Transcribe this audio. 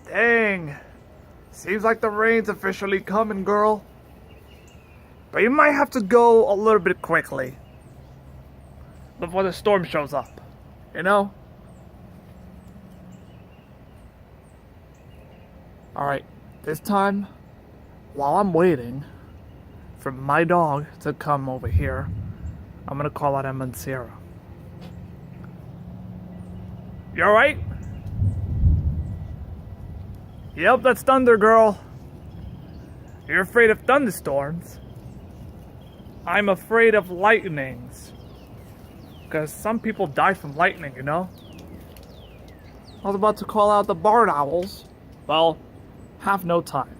Dang. Seems like the rain's officially coming, girl. But you might have to go a little bit quickly before the storm shows up, you know? Alright, this time, while I'm waiting for my dog to come over here, I'm gonna call out Emma and Sierra. You alright? Yep, that's Thunder Girl. You're afraid of thunderstorms? I'm afraid of lightnings. Because some people die from lightning, you know? I was about to call out the barn owls. Well, have no time.